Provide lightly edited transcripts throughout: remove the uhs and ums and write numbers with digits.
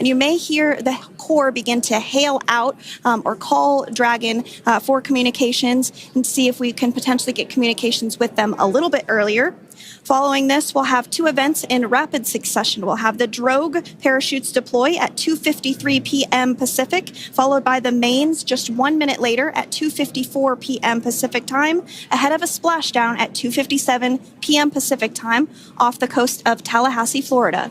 and you may hear the Corps begin to hail out or call Dragon for communications and see if we can potentially get communications with them a little bit earlier. Following this, we'll have two events in rapid succession. We'll have the drogue parachutes deploy at 2:53 p.m. Pacific, followed by the mains just 1 minute later at 2:54 p.m. Pacific time, ahead of a splashdown at 2:57 p.m. Pacific time off the coast of Tallahassee, Florida.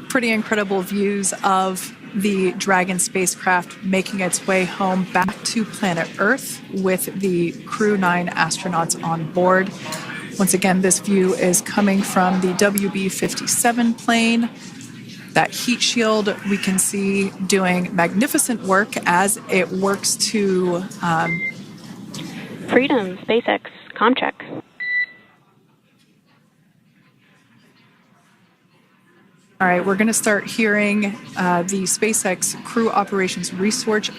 Pretty incredible views of the Dragon spacecraft making its way home back to planet Earth with the Crew 9 astronauts on board. Once again, this view is coming from the WB-57 plane. That heat shield we can see doing magnificent work as it works to... Freedom, SpaceX, Comcheck. All right, we're going to start hearing the SpaceX Crew Operations Resource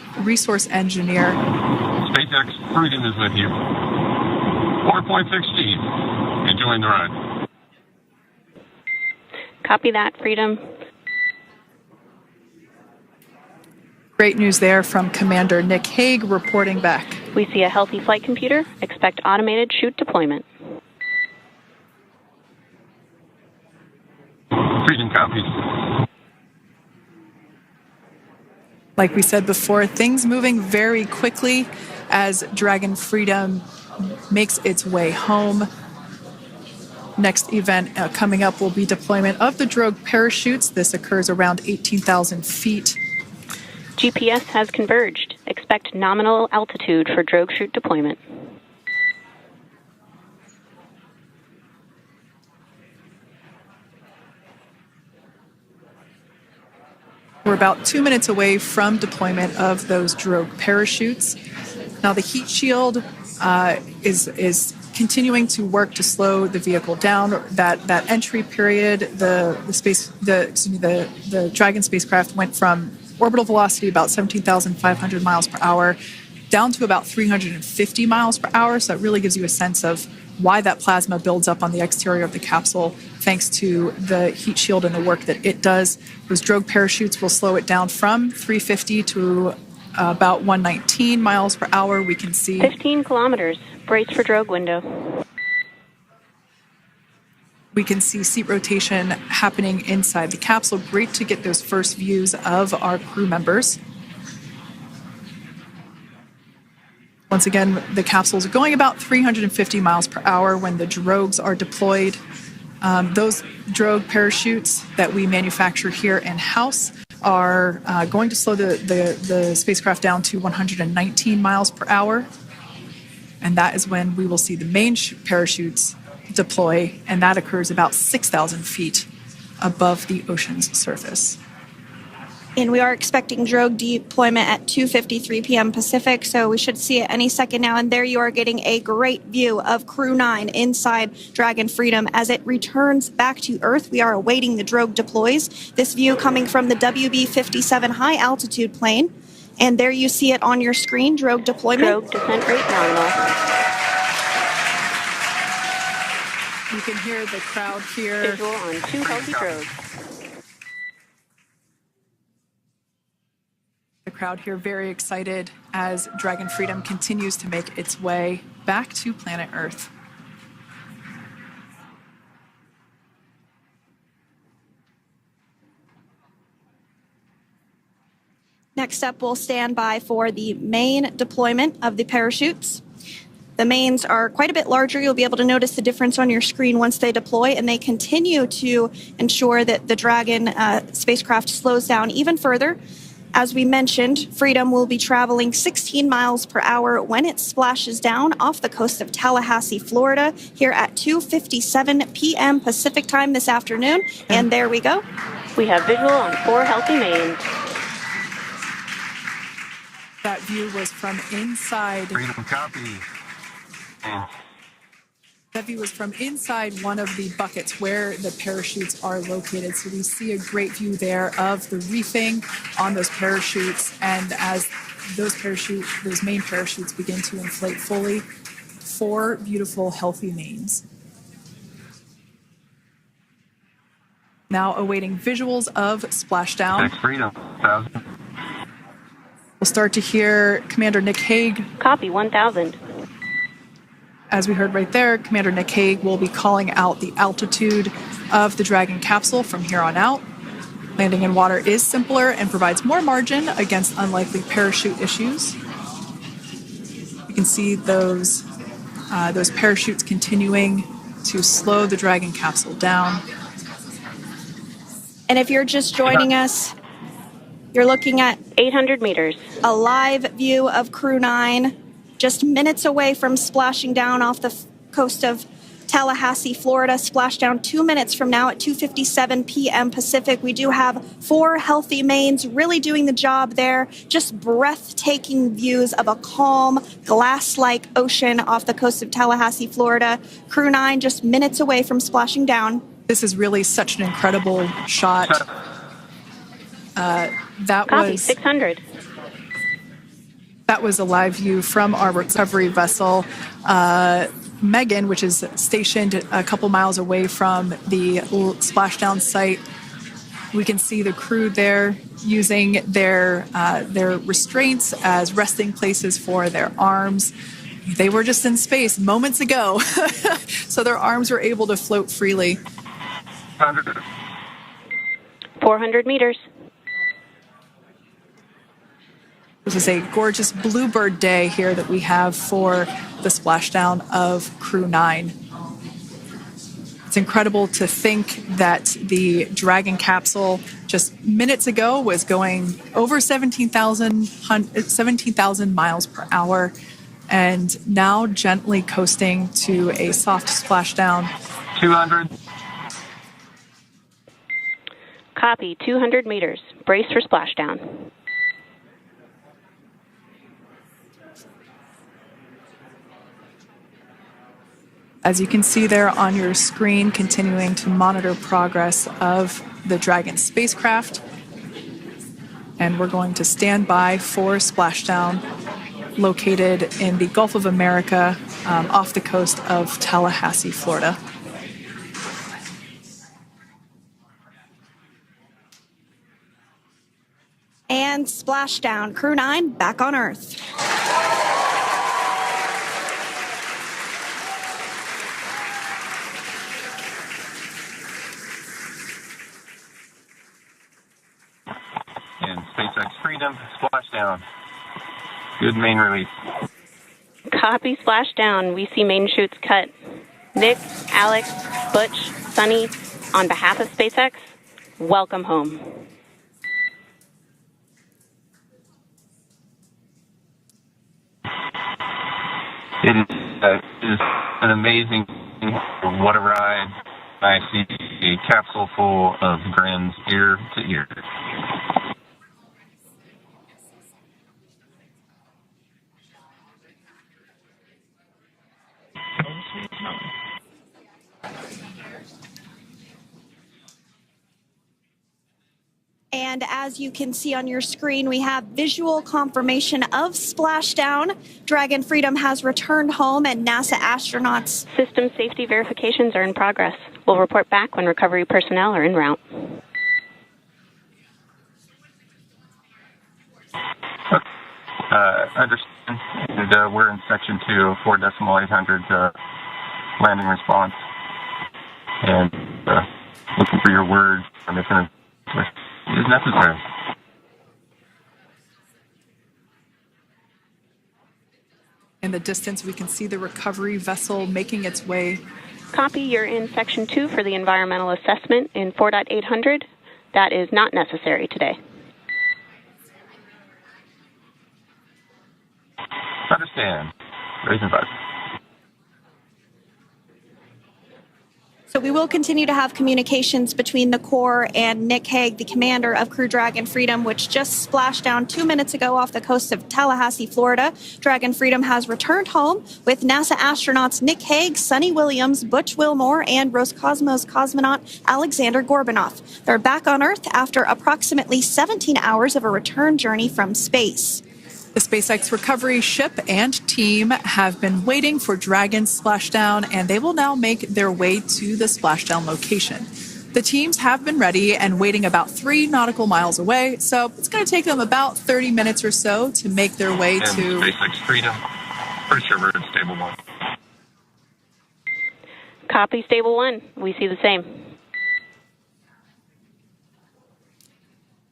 Engineer. SpaceX Freedom is with you. 4.16. Enjoying the ride. Copy that, Freedom. Great news there from Commander Nick Hague reporting back. We see a healthy flight computer. Expect automated chute deployment. Freedom copies. Like we said before, things moving very quickly as Dragon Freedom makes its way home. Next event coming up will be deployment of the drogue parachutes. This occurs around 18,000 feet. GPS has converged. Expect nominal altitude for drogue chute deployment. We're about 2 minutes away from deployment of those drogue parachutes. Now the heat shield is continuing to work to slow the vehicle down. That entry period, the Dragon spacecraft went from orbital velocity about 17,500 miles per hour down to about 350 miles per hour. So that really gives you a sense of why that plasma builds up on the exterior of the capsule, thanks to the heat shield and the work that it does. Those drogue parachutes will slow it down from 350 to about 119 miles per hour. We can see 15 kilometers. Brace for drogue window. We can see seat rotation happening inside the capsule. Great to get those first views of our crew members. Once again, the capsules are going about 350 miles per hour when the drogues are deployed. Those drogue parachutes that we manufacture here in-house are going to slow the spacecraft down to 119 miles per hour. And that is when we will see the main parachutes deploy, and that occurs about 6,000 feet above the ocean's surface. And we are expecting drogue deployment at 2:53 p.m. Pacific, so we should see it any second now. And there you are getting a great view of Crew 9 inside Dragon Freedom as it returns back to Earth. We are awaiting the drogue deploys. This view coming from the WB-57 high-altitude plane. And there you see it on your screen, drogue deployment. Drogue descent rate nominal. You can hear the crowd here. Visual on 2 healthy drogues. The crowd here very excited as Dragon Freedom continues to make its way back to planet Earth. Next up, we'll stand by for the main deployment of the parachutes. The mains are quite a bit larger. You'll be able to notice the difference on your screen once they deploy, and they continue to ensure that the Dragon spacecraft slows down even further. As we mentioned, Freedom will be traveling 16 miles per hour when it splashes down off the coast of Tallahassee, Florida, here at 2:57 p.m. Pacific time this afternoon. And there we go. We have visual on 4 healthy mains. That view was from inside. Freedom copy. That view was from inside one of the buckets where the parachutes are located. So we see a great view there of the reefing on those parachutes. And as those main parachutes begin to inflate fully. 4 beautiful, healthy mains. Now awaiting visuals of Splashdown. Next freedom, 1,000. We'll start to hear Commander Nick Hague. Copy, 1,000. As we heard right there, Commander Nick Hague will be calling out the altitude of the Dragon capsule from here on out. Landing in water is simpler and provides more margin against unlikely parachute issues. You can see those parachutes continuing to slow the Dragon capsule down. And if you're just joining us, you're looking at 800 meters. a live view of Crew 9, just minutes away from splashing down off the coast of Tallahassee, Florida. Splashdown 2 minutes from now at 2:57 p.m. Pacific. We do have 4 healthy mains really doing the job there. Just breathtaking views of a calm, glass-like ocean off the coast of Tallahassee, Florida. Crew 9 just minutes away from splashing down. This is really such an incredible shot. Copy, 600. That was a live view from our recovery vessel, Megan, which is stationed a couple miles away from the splashdown site. We can see the crew there using their restraints as resting places for their arms. They were just in space moments ago, so their arms were able to float freely. 400 meters. This is a gorgeous bluebird day here that we have for the splashdown of Crew 9. It's incredible to think that the Dragon capsule just minutes ago was going over 17,000 miles per hour and now gently coasting to a soft splashdown. 200. Copy, 200 meters. Brace for splashdown. As you can see there on your screen, continuing to monitor progress of the Dragon spacecraft. And we're going to stand by for splashdown, located in the Gulf of America, off the coast of Tallahassee, Florida. And splashdown. Crew 9 back on Earth. And SpaceX Freedom, splashdown. Good main release. Copy, splashdown. We see main chutes cut. Nick, Alex, Butch, Sunny, on behalf of SpaceX, welcome home. It is an amazing, what a ride. I see a capsule full of grins ear to ear. And as you can see on your screen, we have visual confirmation of splashdown. Dragon Freedom has returned home and NASA astronauts. System safety verifications are in progress. We'll report back when recovery personnel are en route. Understand. And, we're in section 2, 4.800 landing response. And looking for your word on if it is necessary. In the distance, we can see the recovery vessel making its way. Copy, you're in section 2 for the environmental assessment in 4.800. That is not necessary today. Understand. Raising buzz. So we will continue to have communications between the Corps and Nick Hague, the commander of Crew Dragon Freedom, which just splashed down 2 minutes ago off the coast of Tallahassee, Florida. Dragon Freedom has returned home with NASA astronauts Nick Hague, Sunny Williams, Butch Wilmore, and Roscosmos cosmonaut Alexander Gorbunov. They're back on Earth after approximately 17 hours of a return journey from space. The SpaceX recovery ship and team have been waiting for Dragon's splashdown, and they will now make their way to the splashdown location. The teams have been ready and waiting about 3 nautical miles away, so it's going to take them about 30 minutes or so to make their way and to SpaceX Freedom. Pretty sure we're in Stable 1. Copy, Stable 1. We see the same.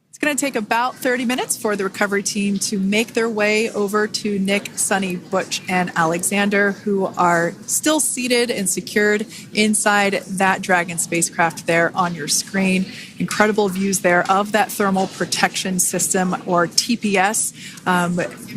It's going to take about 30 minutes for the recovery team to make their way over to Nick, Sunny, Butch, and Alexander, who are still seated and secured inside that Dragon spacecraft there on your screen. Incredible views there of that thermal protection system, or TPS.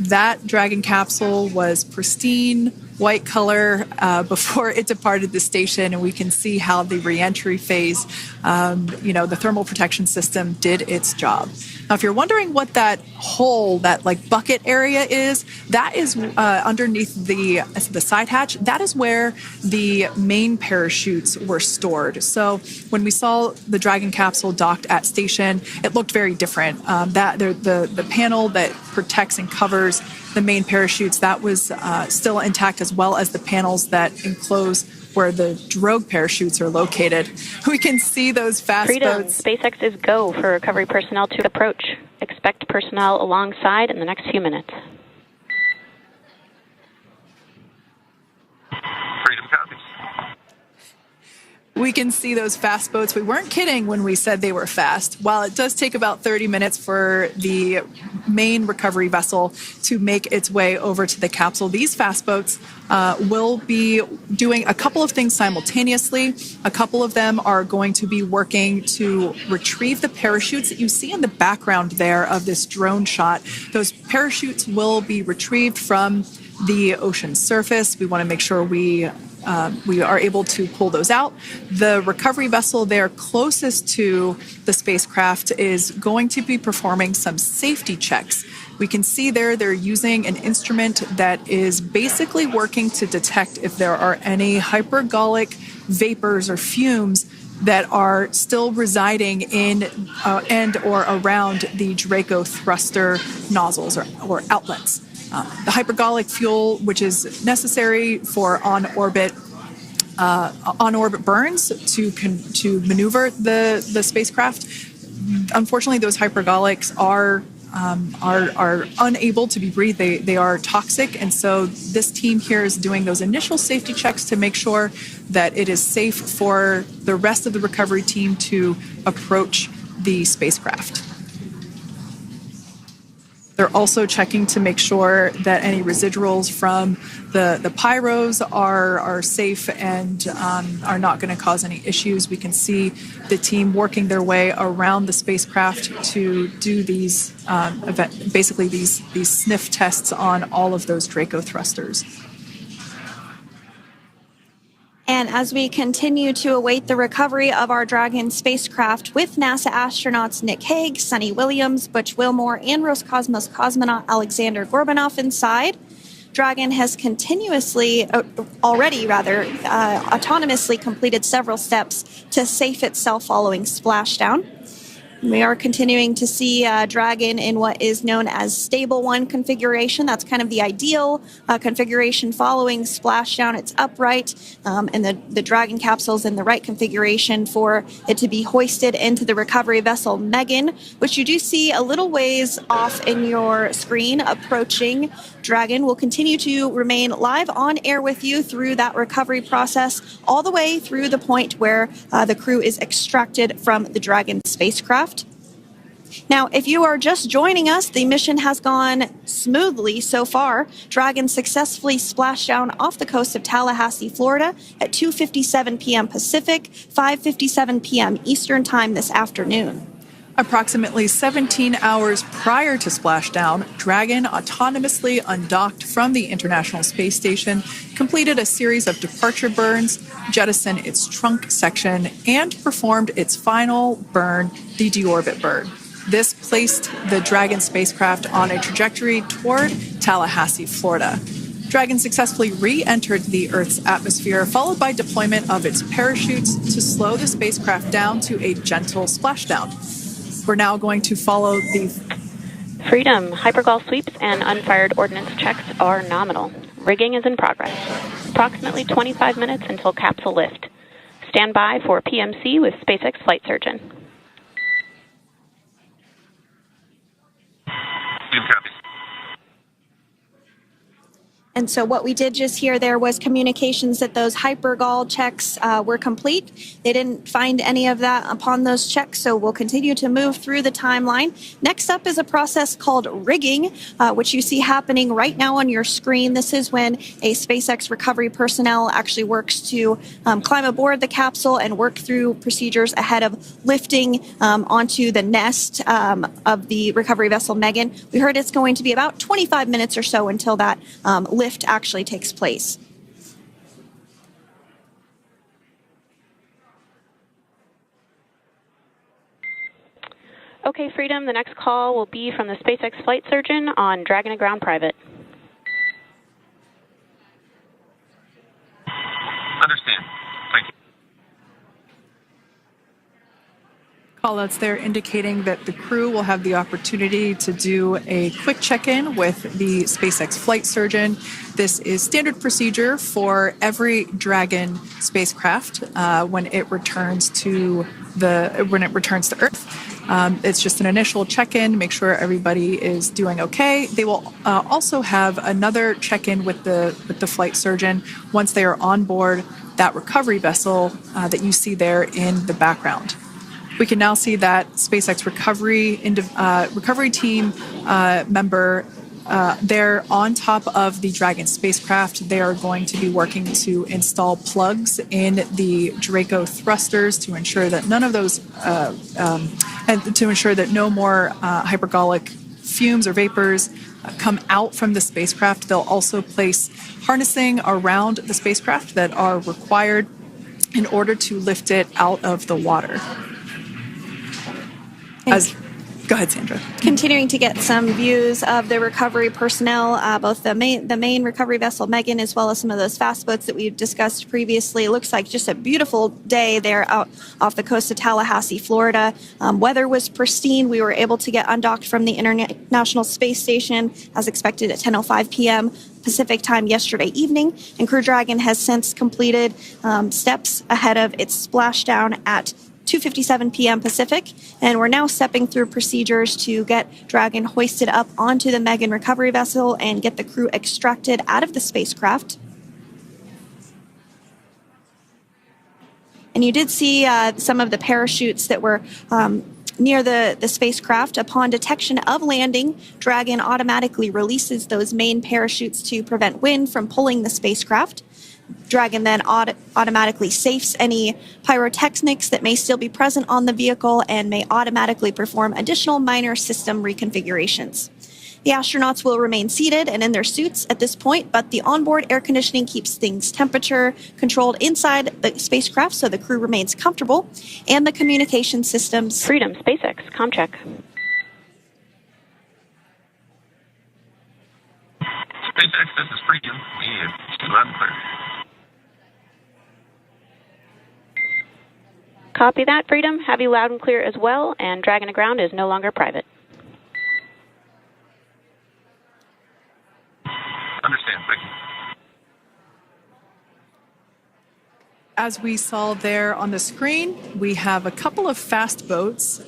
That Dragon capsule was pristine, white color before it departed the station, and we can see how the reentry phase, the thermal protection system did its job. Now, if you're wondering what that hole, that like bucket area is, that is underneath the side hatch. That is where the main parachutes were stored. So when we saw the Dragon capsule docked at station, it looked very different. The panel that protects and covers the main parachutes, that was still intact, as well as the panels that enclose where the drogue parachutes are located. We can see those fast Freedom. boats. SpaceX is go for recovery personnel to approach. Expect personnel alongside in the next few minutes. Freedom copies. We can see those fast boats. We weren't kidding when we said they were fast. While it does take about 30 minutes for the main recovery vessel to make its way over to the capsule, these fast boats will be doing a couple of things simultaneously. A couple of them are going to be working to retrieve the parachutes that you see in the background there of this drone shot. Those parachutes will be retrieved from the ocean surface. We want to make sure we are able to pull those out. The recovery vessel there closest to the spacecraft is going to be performing some safety checks. We can see there they're using an instrument that is basically working to detect if there are any hypergolic vapors or fumes that are still residing in and or around the Draco thruster nozzles or outlets. The hypergolic fuel, which is necessary for on-orbit burns to maneuver the spacecraft. Unfortunately, those hypergolics are unable to be breathed. They are toxic, and so this team here is doing those initial safety checks to make sure that it is safe for the rest of the recovery team to approach the spacecraft. They're also checking to make sure that any residuals from the pyros are safe and are not going to cause any issues. We can see the team working their way around the spacecraft to do these these sniff tests on all of those Draco thrusters. And as we continue to await the recovery of our Dragon spacecraft with NASA astronauts Nick Hague, Sunny Williams, Butch Wilmore, and Roscosmos cosmonaut Alexander Gorbanov inside, Dragon has autonomously completed several steps to safe itself following splashdown. We are continuing to see Dragon in what is known as Stable 1 configuration. That's kind of the ideal configuration following splashdown. It's upright, and the Dragon capsule is in the right configuration for it to be hoisted into the recovery vessel Megan, which you do see a little ways off in your screen approaching. Dragon will continue to remain live on air with you through that recovery process, all the way through the point where the crew is extracted from the Dragon spacecraft. Now, if you are just joining us, the mission has gone smoothly so far. Dragon successfully splashed down off the coast of Tallahassee, Florida at 2:57 p.m. Pacific, 5:57 p.m. Eastern Time this afternoon. Approximately 17 hours prior to splashdown, Dragon autonomously undocked from the International Space Station, completed a series of departure burns, jettisoned its trunk section, and performed its final burn, the deorbit burn. This placed the Dragon spacecraft on a trajectory toward Tallahassee, Florida. Dragon successfully re-entered the Earth's atmosphere, followed by deployment of its parachutes to slow the spacecraft down to a gentle splashdown. We're now going to follow the... Freedom, hypergol sweeps and unfired ordnance checks are nominal. Rigging is in progress. Approximately 25 minutes until capsule lift. Stand by for PMC with SpaceX flight surgeon. Copy. And so what we did just hear there was communications that those hypergol checks were complete. They didn't find any of that upon those checks, so we'll continue to move through the timeline. Next up is a process called rigging, which you see happening right now on your screen. This is when a SpaceX recovery personnel actually works to climb aboard the capsule and work through procedures ahead of lifting onto the nest of the recovery vessel Megan. We heard it's going to be about 25 minutes or so until that lift actually takes place. Okay, Freedom, the next call will be from the SpaceX flight surgeon on Dragon to Ground Private. Understand. Thank you. Callouts there indicating that the crew will have the opportunity to do a quick check-in with the SpaceX flight surgeon. This is standard procedure for every Dragon spacecraft when it returns to Earth. It's just an initial check-in, make sure everybody is doing okay. They will also have another check-in with the flight surgeon once they are on board that recovery vessel that you see there in the background. We can now see that SpaceX recovery team member they're on top of the Dragon spacecraft. They are going to be working to install plugs in the Draco thrusters to ensure that none of those, and to ensure that no more hypergolic fumes or vapors come out from the spacecraft. They'll also place harnessing around the spacecraft that are required in order to lift it out of the water. Go ahead, Sandra. Continuing to get some views of the recovery personnel, both the main recovery vessel Megan, as well as some of those fast boats that we've discussed previously. It looks like just a beautiful day there out off the coast of Tallahassee, Florida. Weather was pristine. We were able to get undocked from the International Space Station as expected at 10:05 p.m. Pacific time yesterday evening, and Crew Dragon has since completed steps ahead of its splashdown at 2:57 p.m. Pacific, and we're now stepping through procedures to get Dragon hoisted up onto the Megan recovery vessel and get the crew extracted out of the spacecraft. And you did see some of the parachutes that were near the spacecraft. Upon detection of landing, Dragon automatically releases those main parachutes to prevent wind from pulling the spacecraft. Dragon then automatically safes any pyrotechnics that may still be present on the vehicle and may automatically perform additional minor system reconfigurations. The astronauts will remain seated and in their suits at this point, but the onboard air conditioning keeps things temperature controlled inside the spacecraft so the crew remains comfortable, and the communication systems. Freedom, SpaceX, ComCheck. SpaceX, this is Freedom. We are loud and clear. Copy that, Freedom. Have you loud and clear as well, and Dragon to Ground is no longer private. Understand. Thank you. As we saw there on the screen, we have a couple of fast boats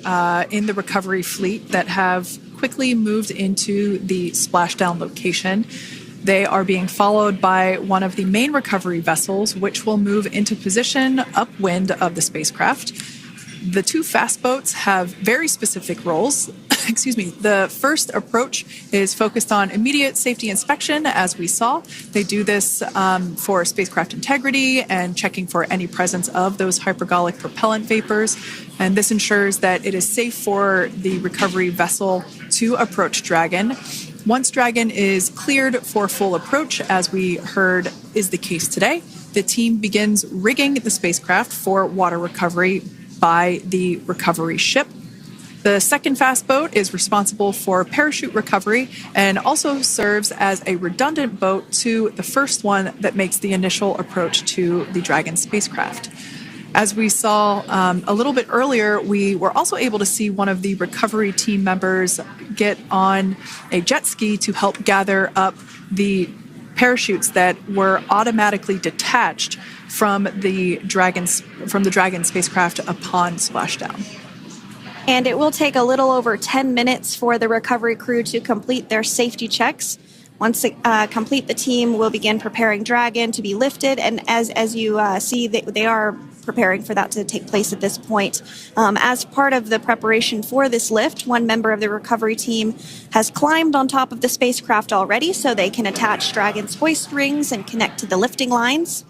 in the recovery fleet that have quickly moved into the splashdown location. They are being followed by one of the main recovery vessels, which will move into position upwind of the spacecraft. The two fast boats have very specific roles. Excuse me. The first approach is focused on immediate safety inspection, as we saw. They do this for spacecraft integrity and checking for any presence of those hypergolic propellant vapors. And this ensures that it is safe for the recovery vessel to approach Dragon. Once Dragon is cleared for full approach, as we heard is the case today, the team begins rigging the spacecraft for water recovery by the recovery ship. The second fast boat is responsible for parachute recovery and also serves as a redundant boat to the first one that makes the initial approach to the Dragon spacecraft. As we saw a little bit earlier, we were also able to see one of the recovery team members get on a jet ski to help gather up the parachutes that were automatically detached from the Dragon spacecraft upon splashdown. And it will take a little over 10 minutes for the recovery crew to complete their safety checks. Once complete, the team will begin preparing Dragon to be lifted. And as you see, they are preparing for that to take place at this point. As part of the preparation for this lift, one member of the recovery team has climbed on top of the spacecraft already so they can attach Dragon's hoist rings and connect to the lifting lines.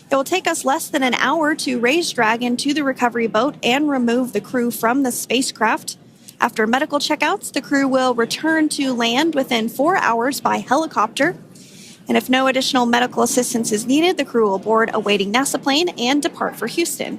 It will take us less than an hour to raise Dragon to the recovery boat and remove the crew from the spacecraft. After medical checkouts, the crew will return to land within 4 hours by helicopter. And if no additional medical assistance is needed, the crew will board a waiting NASA plane and depart for Houston.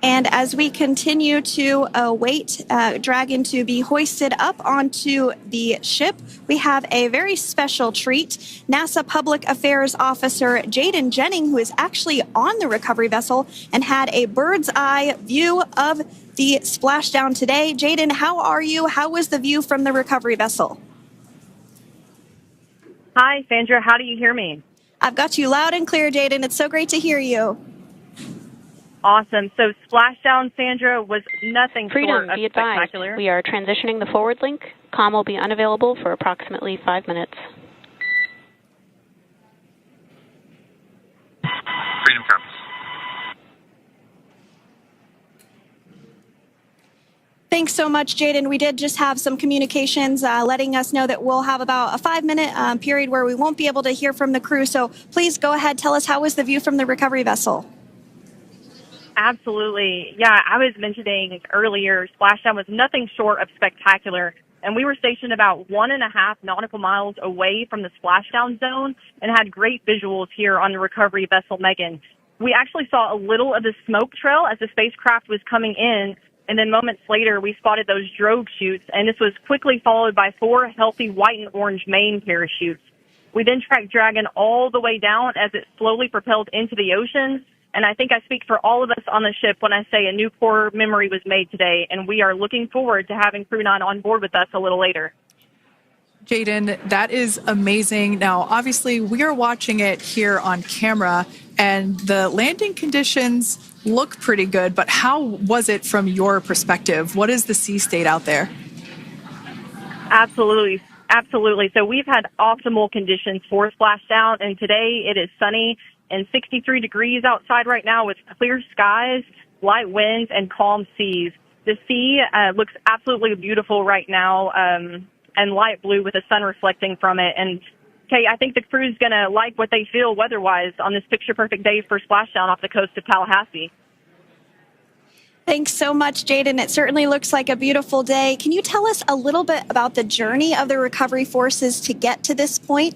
And as we continue to await Dragon to be hoisted up onto the ship, we have a very special treat. NASA Public Affairs Officer Jaden Jennings, who is actually on the recovery vessel and had a bird's eye view of the splashdown today. Jaden, how are you? How was the view from the recovery vessel? Hi, Sandra. How do you hear me? I've got you loud and clear, Jaden. It's so great to hear you. Awesome. So Splashdown, Sandra, was nothing Freedom, short of be advised. spectacular. We are transitioning the forward link. Comm will be unavailable for approximately 5 minutes. Freedom comes. Thanks so much, Jaden. We did just have some communications letting us know that we'll have about a 5-minute period where we won't be able to hear from the crew. So please go ahead, tell us, how was the view from the recovery vessel? Absolutely. Yeah, I was mentioning earlier, Splashdown was nothing short of spectacular. And we were stationed about 1.5 nautical miles away from the splashdown zone and had great visuals here on the recovery vessel Megan. We actually saw a little of the smoke trail as the spacecraft was coming in, and then moments later we spotted those drogue chutes, and this was quickly followed by 4 healthy white and orange main parachutes. We then tracked Dragon all the way down as it slowly propelled into the ocean. And I think I speak for all of us on the ship when I say a new core memory was made today, and we are looking forward to having Crew 9 on board with us a little later. Jaden, that is amazing. Now, obviously, we are watching it here on camera, and the landing conditions look pretty good, but how was it from your perspective? What is the sea state out there? Absolutely. Absolutely. So we've had optimal conditions for Splashdown, and today it is sunny and 63 degrees outside right now with clear skies, light winds, and calm seas. The sea looks absolutely beautiful right now, and light blue with the sun reflecting from it. And, Kay, I think the crew's going to like what they feel weather-wise on this picture-perfect day for Splashdown off the coast of Tallahassee. Thanks so much, Jaden. It certainly looks like a beautiful day. Can you tell us a little bit about the journey of the recovery forces to get to this point?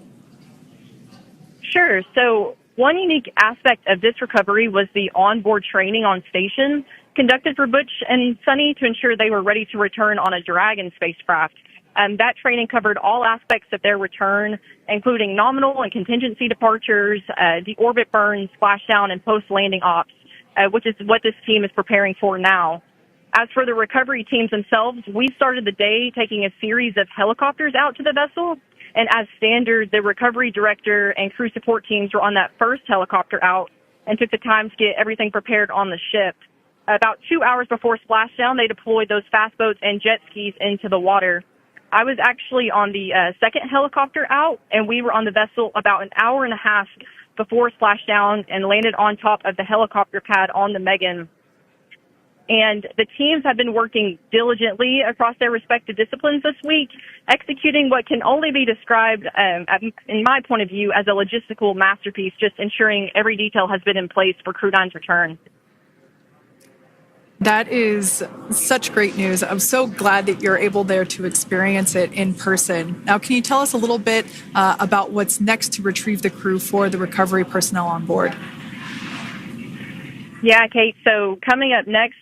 Sure. So one unique aspect of this recovery was the onboard training on station conducted for Butch and Sunny to ensure they were ready to return on a Dragon spacecraft. That training covered all aspects of their return, including nominal and contingency departures, the orbit burn, splashdown, and post-landing ops, which is what this team is preparing for now. As for the recovery teams themselves, we started the day taking a series of helicopters out to the vessel. And as standard, the recovery director and crew support teams were on that first helicopter out and took the time to get everything prepared on the ship. About 2 hours before splashdown, they deployed those fast boats and jet skis into the water. I was actually on the second helicopter out, and we were on the vessel about an hour and a half before splashdown and landed on top of the helicopter pad on the Megan. And the teams have been working diligently across their respective disciplines this week, executing what can only be described, in my point of view, as a logistical masterpiece, just ensuring every detail has been in place for Crew 9's return. That is such great news. I'm so glad that you're able there to experience it in person. Now, can you tell us a little bit about what's next to retrieve the crew for the recovery personnel on board? Yeah, Kate. So coming up next,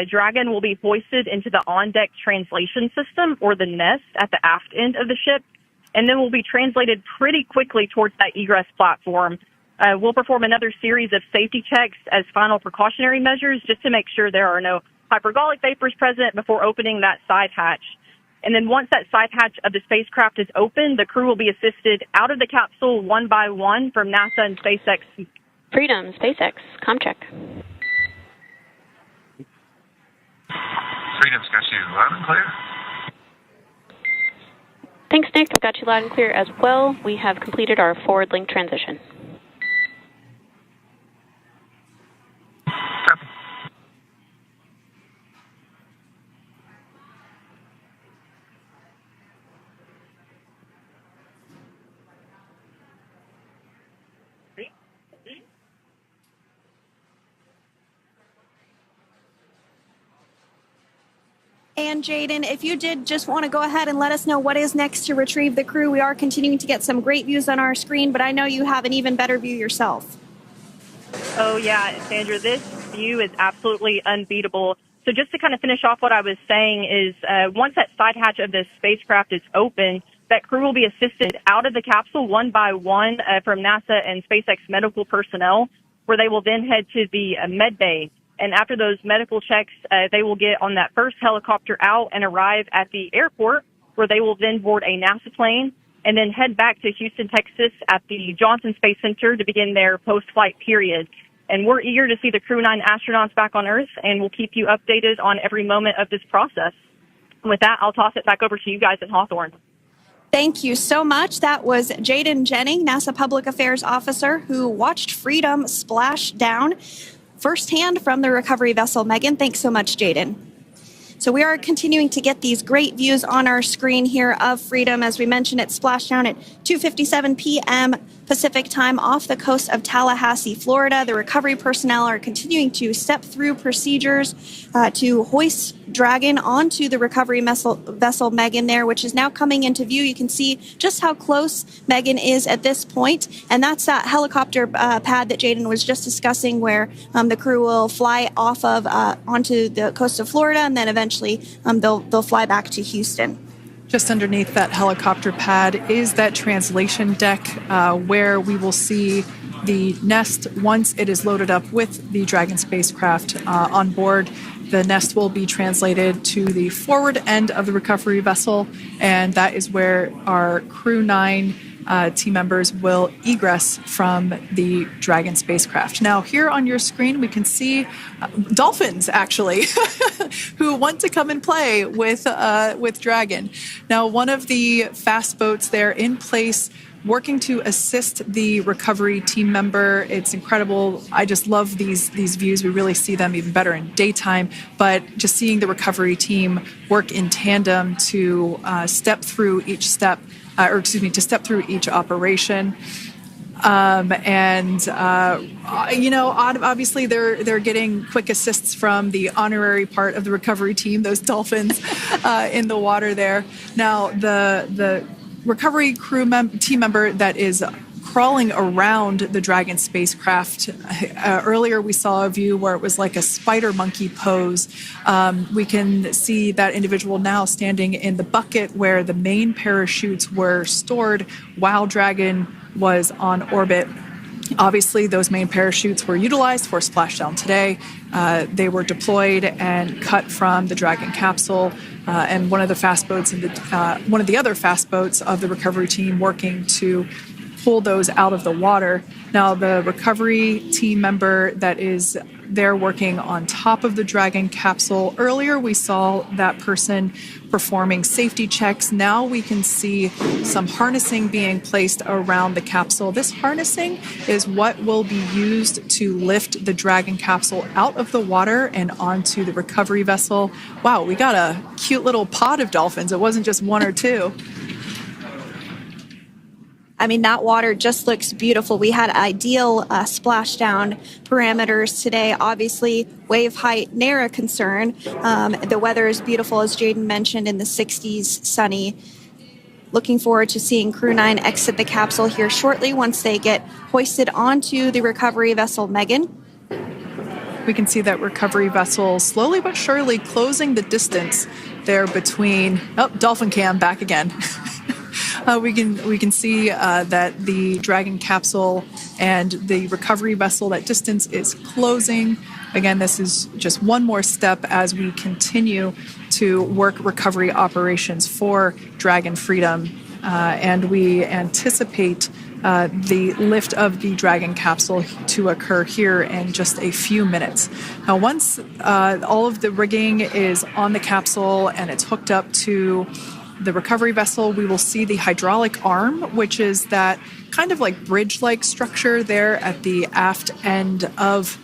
Dragon will be hoisted into the on-deck translation system, or the nest, at the aft end of the ship, and then will be translated pretty quickly towards that egress platform. We'll perform another series of safety checks as final precautionary measures just to make sure there are no hypergolic vapors present before opening that side hatch. And then once that side hatch of the spacecraft is open, the crew will be assisted out of the capsule one by one from NASA and SpaceX. Freedom, SpaceX, ComCheck. Freedom's got you loud and clear. Thanks, Nick. I've got you loud and clear as well. We have completed our forward link transition. Copy. And Jaden, if you did just want to go ahead and let us know what is next to retrieve the crew, we are continuing to get some great views on our screen, but I know you have an even better view yourself. Oh, yeah, Sandra, this view is absolutely unbeatable. So just to kind of finish off what I was saying is once that side hatch of the spacecraft is open, that crew will be assisted out of the capsule one by one from NASA and SpaceX medical personnel, where they will then head to the med bay. And after those medical checks, they will get on that first helicopter out and arrive at the airport, where they will then board a NASA plane and then head back to Houston, Texas at the Johnson Space Center to begin their post-flight period. And we're eager to see the Crew 9 astronauts back on Earth, and we'll keep you updated on every moment of this process. And with that, I'll toss it back over to you guys in Hawthorne. Thank you so much. That was Jaden Jennings, NASA Public Affairs Officer, who watched Freedom splash down firsthand from the recovery vessel. Megan, thanks so much, Jaden. So we are continuing to get these great views on our screen here of Freedom. As we mentioned, it splashed down at 2:57 p.m. Pacific time off the coast of Tallahassee, Florida. The recovery personnel are continuing to step through procedures to hoist Dragon onto the recovery vessel Megan there, which is now coming into view. You can see just how close Megan is at this point, and that's that helicopter pad that Jaden was just discussing, where the crew will fly off of onto the coast of Florida, and then eventually they'll fly back to Houston. Just underneath that helicopter pad is that translation deck where we will see the nest once it is loaded up with the Dragon spacecraft on board. The nest will be translated to the forward end of the recovery vessel, and that is where our Crew 9 team members will egress from the Dragon spacecraft. Now, here on your screen, we can see dolphins, actually, who want to come and play with Dragon. Now, one of the fast boats there in place, working to assist the recovery team member. It's incredible. I just love these views. We really see them even better in daytime, but just seeing the recovery team work in tandem to step through each step, to step through each operation. Obviously they're getting quick assists from the honorary part of the recovery team, those dolphins in the water there. Now, the recovery team member that is crawling around the Dragon spacecraft. Earlier, we saw a view where it was like a spider monkey pose. We can see that individual now standing in the bucket where the main parachutes were stored while Dragon was on orbit. Obviously, those main parachutes were utilized for splashdown today. They were deployed and cut from the Dragon capsule, and one of the other fast boats of the recovery team working to pull those out of the water. Now, the recovery team member that is they're working on top of the Dragon capsule. Earlier, we saw that person performing safety checks. Now we can see some harnessing being placed around the capsule. This harnessing is what will be used to lift the Dragon capsule out of the water and onto the recovery vessel. Wow, we got a cute little pod of dolphins. It wasn't just one or two. I mean, that water just looks beautiful. We had ideal splashdown parameters today. Obviously, wave height, ne'er a concern. The weather is beautiful, as Jaden mentioned, in the 60s, sunny. Looking forward to seeing Crew 9 exit the capsule here shortly once they get hoisted onto the recovery vessel Megan. We can see that recovery vessel slowly but surely closing the distance there between... Oh, dolphin cam back again. We can see that the Dragon capsule and the recovery vessel, that distance is closing. Again, this is just one more step as we continue to work recovery operations for Dragon Freedom, and we anticipate the lift of the Dragon capsule to occur here in just a few minutes. Now, once all of the rigging is on the capsule and it's hooked up to the recovery vessel, we will see the hydraulic arm, which is that kind of like bridge-like structure there at the aft end of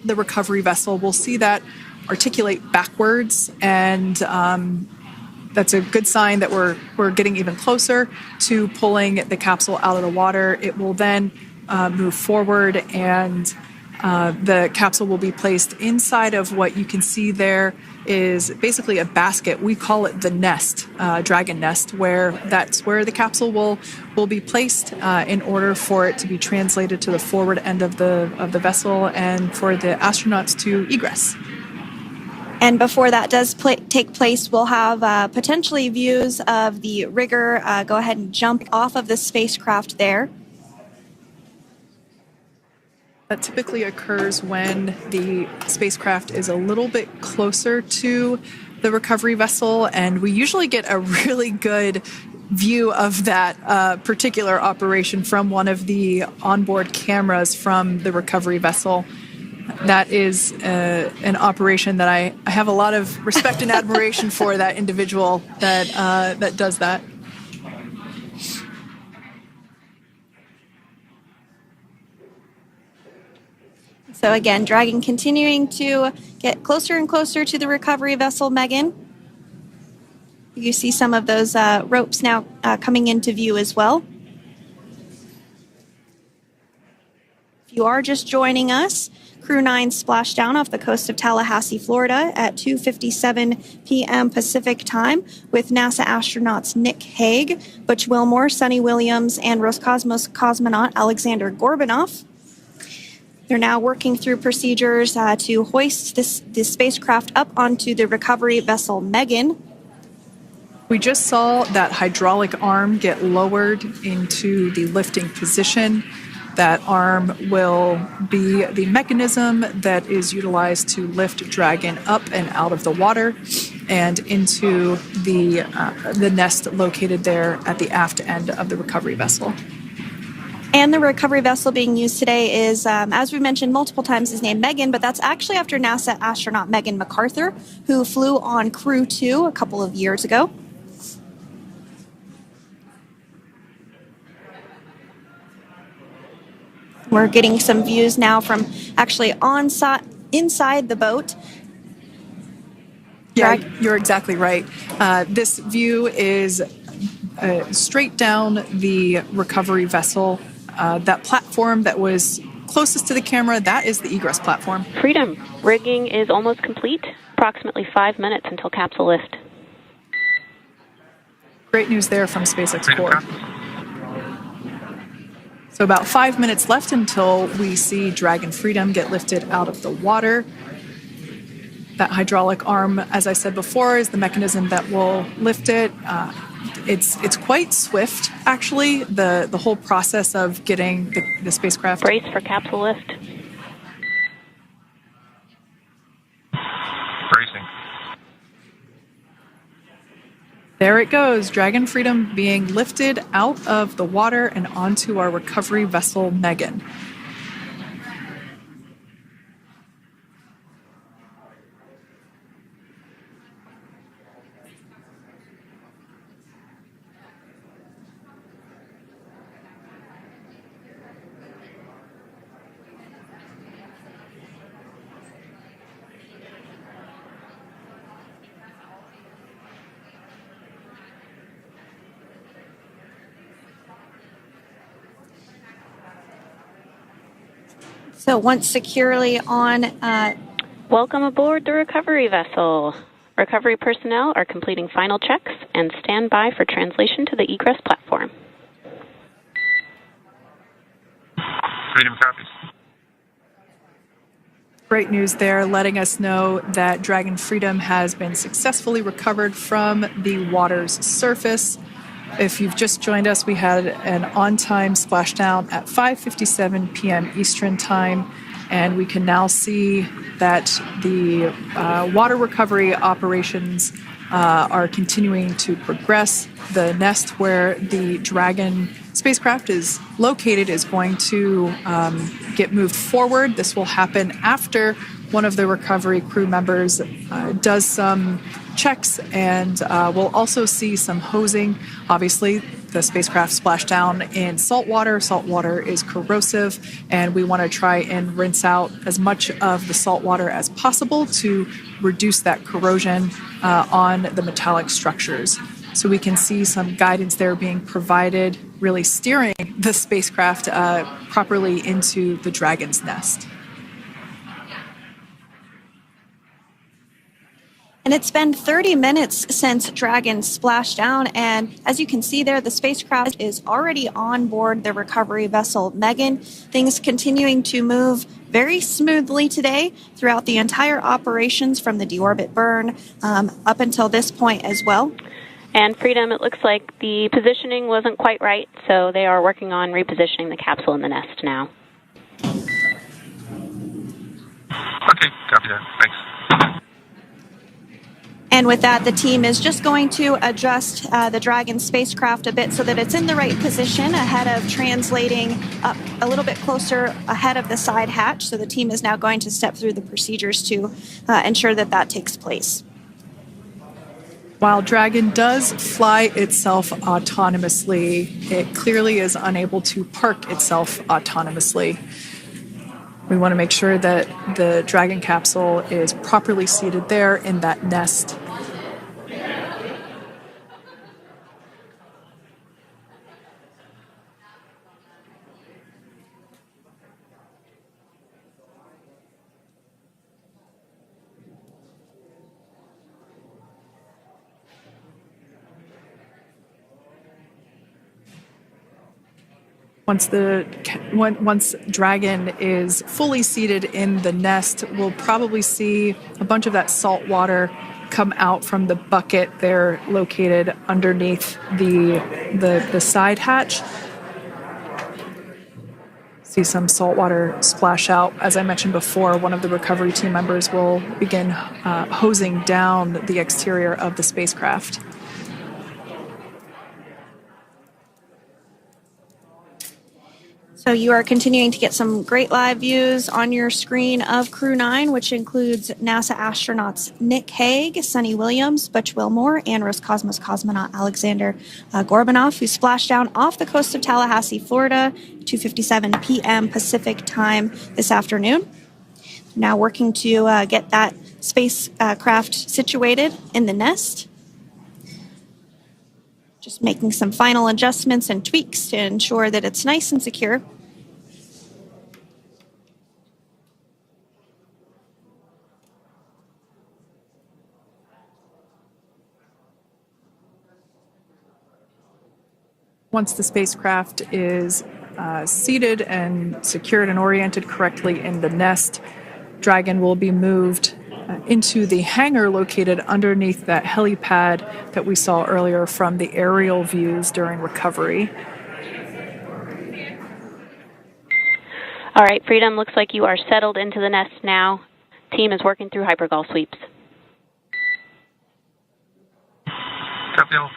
the recovery vessel. We'll see that articulate backwards, and that's a good sign that we're getting even closer to pulling the capsule out of the water. It will then move forward, and the capsule will be placed inside of what you can see there is basically a basket. We call it the nest, Dragon nest, where that's where the capsule will be placed in order for it to be translated to the forward end of the vessel and for the astronauts to egress. And before that does take place, we'll have potentially views of the rigger go ahead and jump off of the spacecraft there. That typically occurs when the spacecraft is a little bit closer to the recovery vessel, and we usually get a really good view of that particular operation from one of the onboard cameras from the recovery vessel. That is an operation that I have a lot of respect and admiration for, that individual that does that. So again, Dragon continuing to get closer and closer to the recovery vessel, Megan. You see some of those ropes now coming into view as well. If you are just joining us, Crew 9 Splashdown off the coast of Tallahassee, Florida at 2:57 p.m. Pacific time with NASA astronauts Nick Hague, Butch Wilmore, Sonny Williams, and Roscosmos cosmonaut Alexander Gorbanov. They're now working through procedures to hoist this spacecraft up onto the recovery vessel Megan. We just saw that hydraulic arm get lowered into the lifting position. That arm will be the mechanism that is utilized to lift Dragon up and out of the water and into the nest located there at the aft end of the recovery vessel. And the recovery vessel being used today is, as we mentioned multiple times, is named Megan, but that's actually after NASA astronaut Megan McArthur, who flew on Crew 2 a couple of years ago. We're getting some views now from actually inside the boat. Yeah, you're exactly right. This view is straight down the recovery vessel. That platform that was closest to the camera, that is the egress platform. Freedom. Rigging is almost complete. Approximately 5 minutes until capsule lift. Great news there from SpaceX Core. So about 5 minutes left until we see Dragon Freedom get lifted out of the water. That hydraulic arm, as I said before, is the mechanism that will lift it. It's quite swift, actually, the whole process of getting the spacecraft. Brace for capsule lift. Bracing. There it goes, Dragon Freedom being lifted out of the water and onto our recovery vessel, Megan. So once securely on, Welcome aboard the recovery vessel. Recovery personnel are completing final checks and stand by for translation to the egress platform. Freedom copies. Great news there, letting us know that Dragon Freedom has been successfully recovered from the water's surface. If you've just joined us, we had an on-time splashdown at 5:57 p.m. Eastern Time, and we can now see that the water recovery operations are continuing to progress. The nest where the Dragon spacecraft is located is going to get moved forward. This will happen after one of the recovery crew members does some checks, and we'll also see some hosing. Obviously, the spacecraft splashed down in salt water. Salt water is corrosive, and we want to try and rinse out as much of the salt water as possible to reduce that corrosion on the metallic structures. So we can see some guidance there being provided, really steering the spacecraft properly into the Dragon's nest. And it's been 30 minutes since Dragon splashed down, and as you can see there, the spacecraft is already on board the recovery vessel Megan. Things continuing to move very smoothly today throughout the entire operations from the deorbit burn up until this point as well. And Freedom, it looks like the positioning wasn't quite right, so they are working on repositioning the capsule in the nest now. Okay, copy that. Thanks. And with that, the team is just going to adjust the Dragon spacecraft a bit so that it's in the right position ahead of translating up a little bit closer ahead of the side hatch. So the team is now going to step through the procedures to ensure that that takes place. While Dragon does fly itself autonomously, it clearly is unable to park itself autonomously. We want to make sure that the Dragon capsule is properly seated there in that nest. Once Dragon is fully seated in the nest, we'll probably see a bunch of that salt water come out from the bucket there located underneath the side hatch. See some salt water splash out. As I mentioned before, one of the recovery team members will begin hosing down the exterior of the spacecraft. So you are continuing to get some great live views on your screen of Crew 9, which includes NASA astronauts Nick Hague, Sunny Williams, Butch Wilmore, and Roscosmos cosmonaut Alexander Gorbanov, who splashed down off the coast of Tallahassee, Florida, 2:57 p.m. Pacific time this afternoon. Now working to get that spacecraft situated in the nest. Just making some final adjustments and tweaks to ensure that it's nice and secure. Once the spacecraft is seated and secured and oriented correctly in the nest, Dragon will be moved into the hangar located underneath that helipad that we saw earlier from the aerial views during recovery. All right, Freedom, looks like you are settled into the nest now. Team is working through hypergol sweeps. Copy all.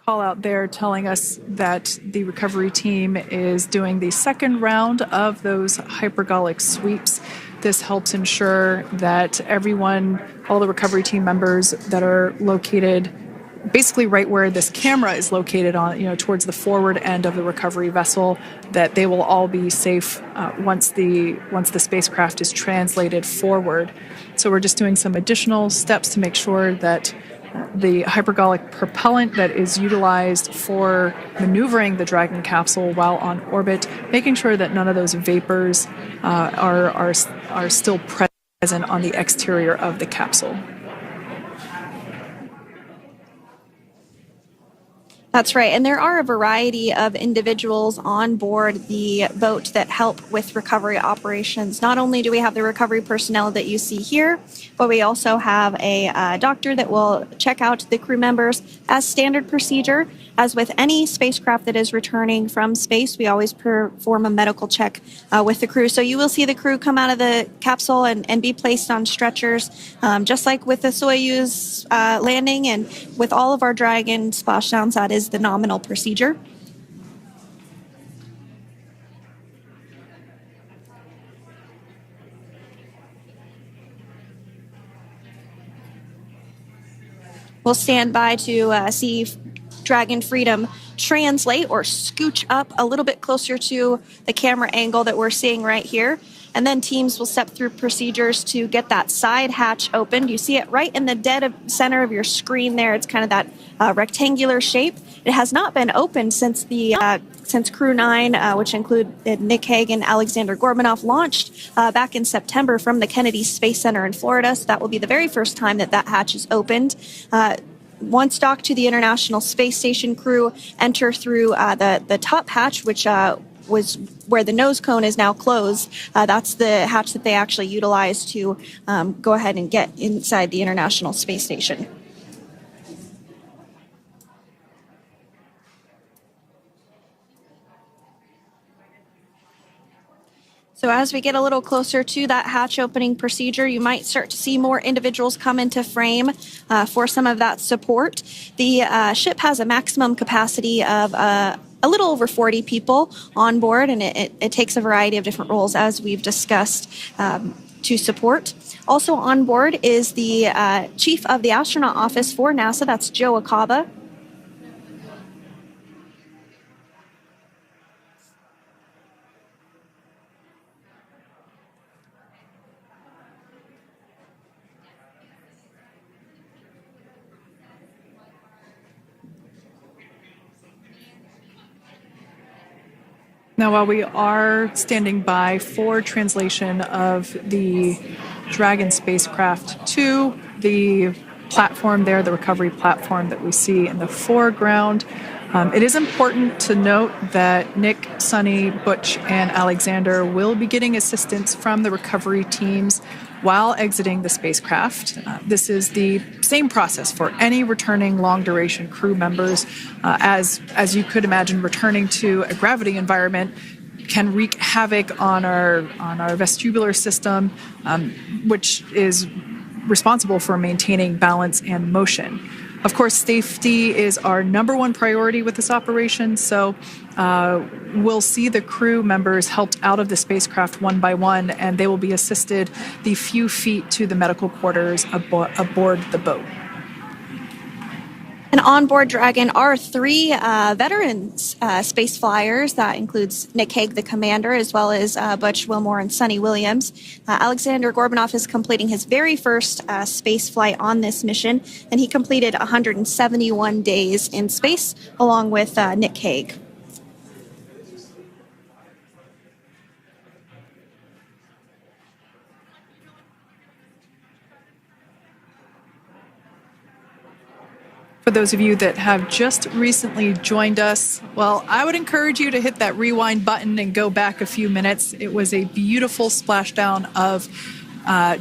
Call out there telling us that the recovery team is doing the second round of those hypergolic sweeps. This helps ensure that everyone, all the recovery team members that are located basically right where this camera is located on, towards the forward end of the recovery vessel, that they will all be safe once the spacecraft is translated forward. So we're just doing some additional steps to make sure that the hypergolic propellant that is utilized for maneuvering the Dragon capsule while on orbit, making sure that none of those vapors are still present on the exterior of the capsule. That's right. And there are a variety of individuals on board the boat that help with recovery operations. Not only do we have the recovery personnel that you see here, but we also have a doctor that will check out the crew members as standard procedure. As with any spacecraft that is returning from space, we always perform a medical check with the crew. So you will see the crew come out of the capsule and be placed on stretchers, just like with the Soyuz landing and with all of our Dragon splashdowns. That is the nominal procedure. We'll stand by to see Dragon Freedom translate or scooch up a little bit closer to the camera angle that we're seeing right here. And then teams will step through procedures to get that side hatch opened. You see it right in the dead center of your screen there. It's kind of that rectangular shape. It has not been opened since Crew 9, which included Nick Hague and Alexander Gorbanov, launched back in September from the Kennedy Space Center in Florida. So that will be the very first time that hatch is opened. Once docked to the International Space Station, crew enter through the top hatch, which was where the nose cone is now closed. That's the hatch that they actually utilize to go ahead and get inside the International Space Station. So as we get a little closer to that hatch opening procedure, you might start to see more individuals come into frame for some of that support. The ship has a maximum capacity of a little over 40 people on board, and it takes a variety of different roles, as we've discussed, to support. Also on board is the chief of the astronaut office for NASA. That's Joe Acaba. Now, while we are standing by for translation of the Dragon spacecraft to the platform there, the recovery platform that we see in the foreground, it is important to note that Nick, Sonny, Butch, and Alexander will be getting assistance from the recovery teams while exiting the spacecraft. This is the same process for any returning long-duration crew members. As you could imagine, returning to a gravity environment can wreak havoc on our vestibular system, which is responsible for maintaining balance and motion. Of course, safety is our number one priority with this operation, so we'll see the crew members helped out of the spacecraft one by one, and they will be assisted the few feet to the medical quarters aboard the boat. And on board Dragon are three veterans space flyers. That includes Nick Hague, the commander, as well as Butch Wilmore and Sonny Williams. Alexander Gorbanov is completing his very first space flight on this mission, and he completed 171 days in space along with Nick Hague. For those of you that have just recently joined us, well, I would encourage you to hit that rewind button and go back a few minutes. It was a beautiful splashdown of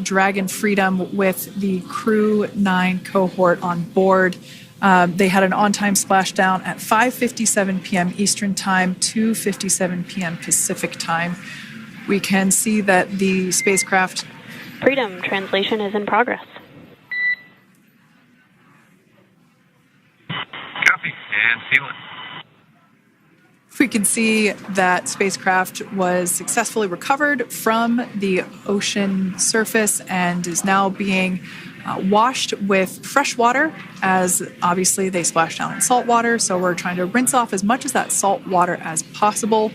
Dragon Freedom with the Crew 9 cohort on board. They had an on-time splashdown at 5:57 p.m. Eastern Time, 2:57 p.m. Pacific Time. We can see that the spacecraft... Freedom translation is in progress. Copy, and sealant. We can see that spacecraft was successfully recovered from the ocean surface and is now being washed with fresh water, as obviously they splash down in salt water. So we're trying to rinse off as much of that salt water as possible.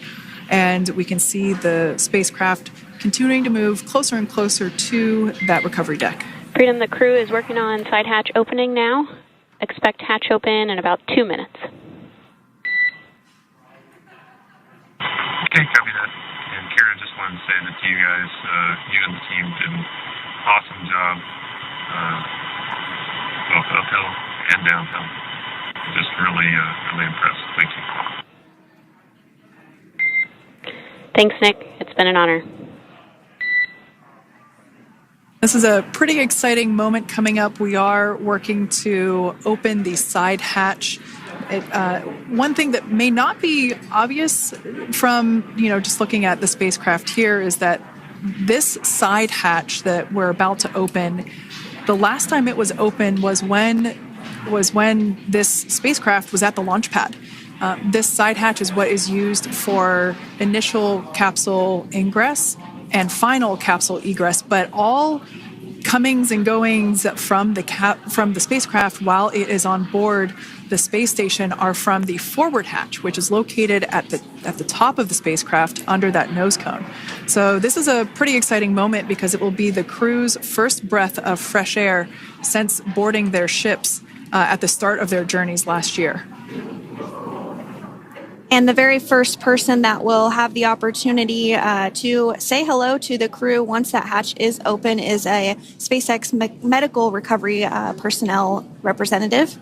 And we can see the spacecraft continuing to move closer and closer to that recovery deck. Freedom, the crew is working on side hatch opening now. Expect hatch open in about 2 minutes. Okay, copy that. And Kira, just wanted to say that to you guys, you and the team did an awesome job, both uphill and downhill. Just really impressed. Thank you. Thanks, Nick. It's been an honor. This is a pretty exciting moment coming up. We are working to open the side hatch. One thing that may not be obvious from, just looking at the spacecraft here is that this side hatch that we're about to open, the last time it was open was when this spacecraft was at the launch pad. This side hatch is what is used for initial capsule ingress and final capsule egress, but all comings and goings from the spacecraft while it is on board the space station are from the forward hatch, which is located at the top of the spacecraft under that nose cone. So this is a pretty exciting moment because it will be the crew's first breath of fresh air since boarding their ships at the start of their journeys last year. And the very first person that will have the opportunity to say hello to the crew once that hatch is open is a SpaceX medical recovery personnel representative.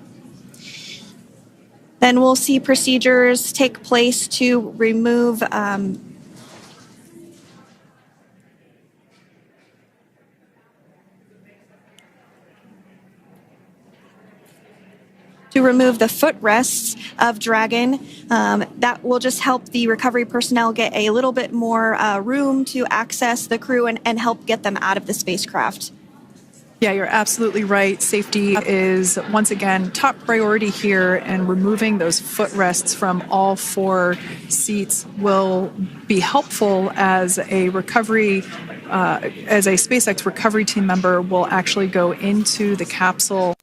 Then we'll see procedures take place to remove the footrests of Dragon. That will just help the recovery personnel get a little bit more room to access the crew and help get them out of the spacecraft. Yeah, you're absolutely right. Safety is, once again, top priority here, and removing those footrests from all 4 seats will be helpful as a SpaceX recovery team member will actually go into the capsule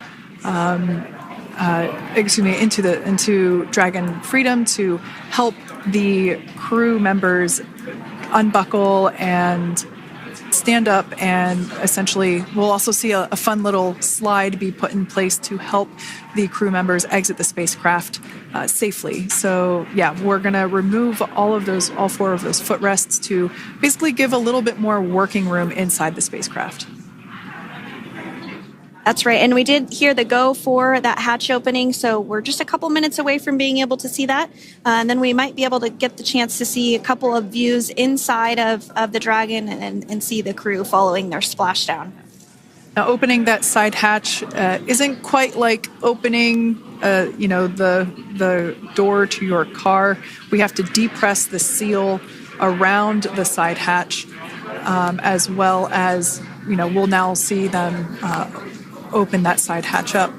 into Dragon Freedom to help the crew members unbuckle and stand up, and essentially we'll also see a fun little slide be put in place to help the crew members exit the spacecraft safely. So yeah, we're going to remove all 4 of those footrests to basically give a little bit more working room inside the spacecraft. That's right. And we did hear the go for that hatch opening, so we're just a couple minutes away from being able to see that. And then we might be able to get the chance to see a couple of views inside of the Dragon and see the crew following their splashdown. Now, opening that side hatch isn't quite like opening, the door to your car. We have to depress the seal around the side hatch, as well as, we'll now see them open that side hatch up.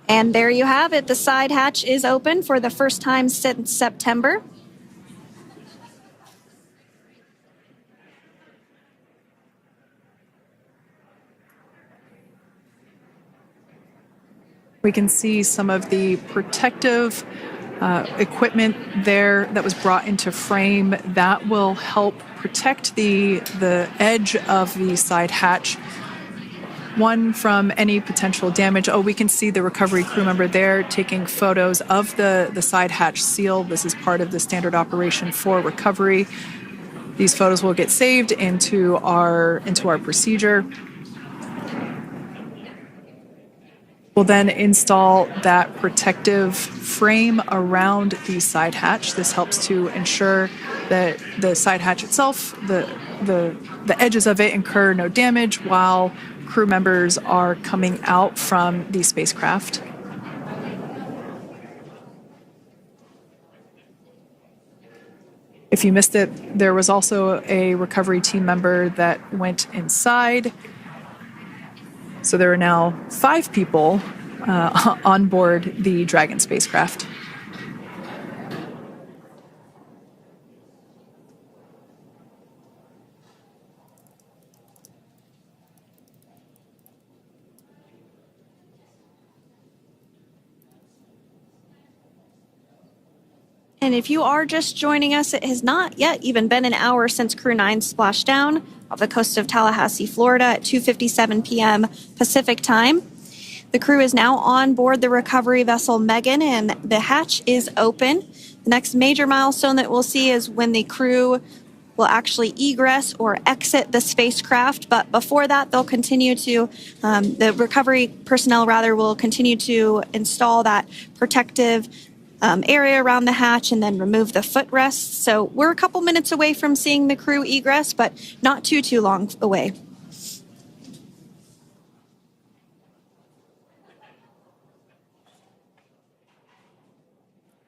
And there you have it. The side hatch is open for the first time since September. We can see some of the protective equipment there that was brought into frame that will help protect the edge of the side hatch, one from any potential damage. We can see the recovery crew member there taking photos of the side hatch seal. This is part of the standard operation for recovery. These photos will get saved into our procedure. We'll then install that protective frame around the side hatch. This helps to ensure that the side hatch itself, the edges of it, incur no damage while crew members are coming out from the spacecraft. If you missed it, there was also a recovery team member that went inside. So there are now 5 people on board the Dragon spacecraft. And if you are just joining us, it has not yet even been an hour since Crew 9 splashed down off the coast of Tallahassee, Florida at 2:57 p.m. Pacific time. The crew is now on board the recovery vessel Megan, and the hatch is open. The next major milestone that we'll see is when the crew will actually egress or exit the spacecraft. But before that, they'll continue to, the recovery personnel rather, will continue to install that protective area around the hatch and then remove the footrests. So we're a couple minutes away from seeing the crew egress, but not too long away.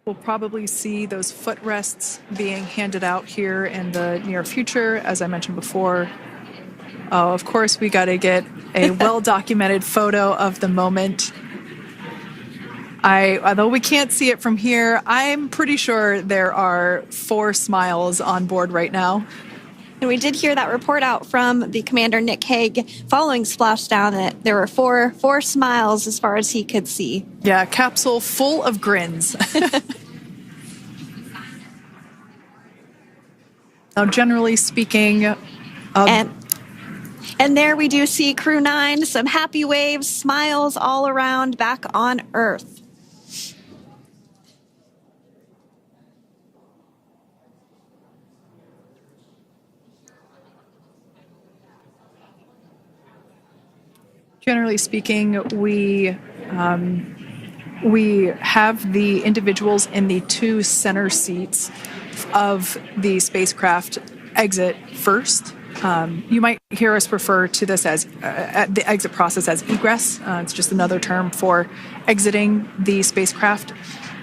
We'll probably see those footrests being handed out here in the near future, as I mentioned before. Oh, of course, we got to get a well-documented photo of the moment. Although we can't see it from here, I'm pretty sure there are 4 smiles on board right now. And we did hear that report out from the commander, Nick Hague, following Splashdown, that there were four smiles as far as he could see. Yeah, capsule full of grins. Now, generally speaking... And there we do see Crew 9, some happy waves, smiles all around back on Earth. Generally speaking, we have the individuals in the 2 center seats of the spacecraft exit first. You might hear us refer to this as the exit process as egress. It's just another term for exiting the spacecraft.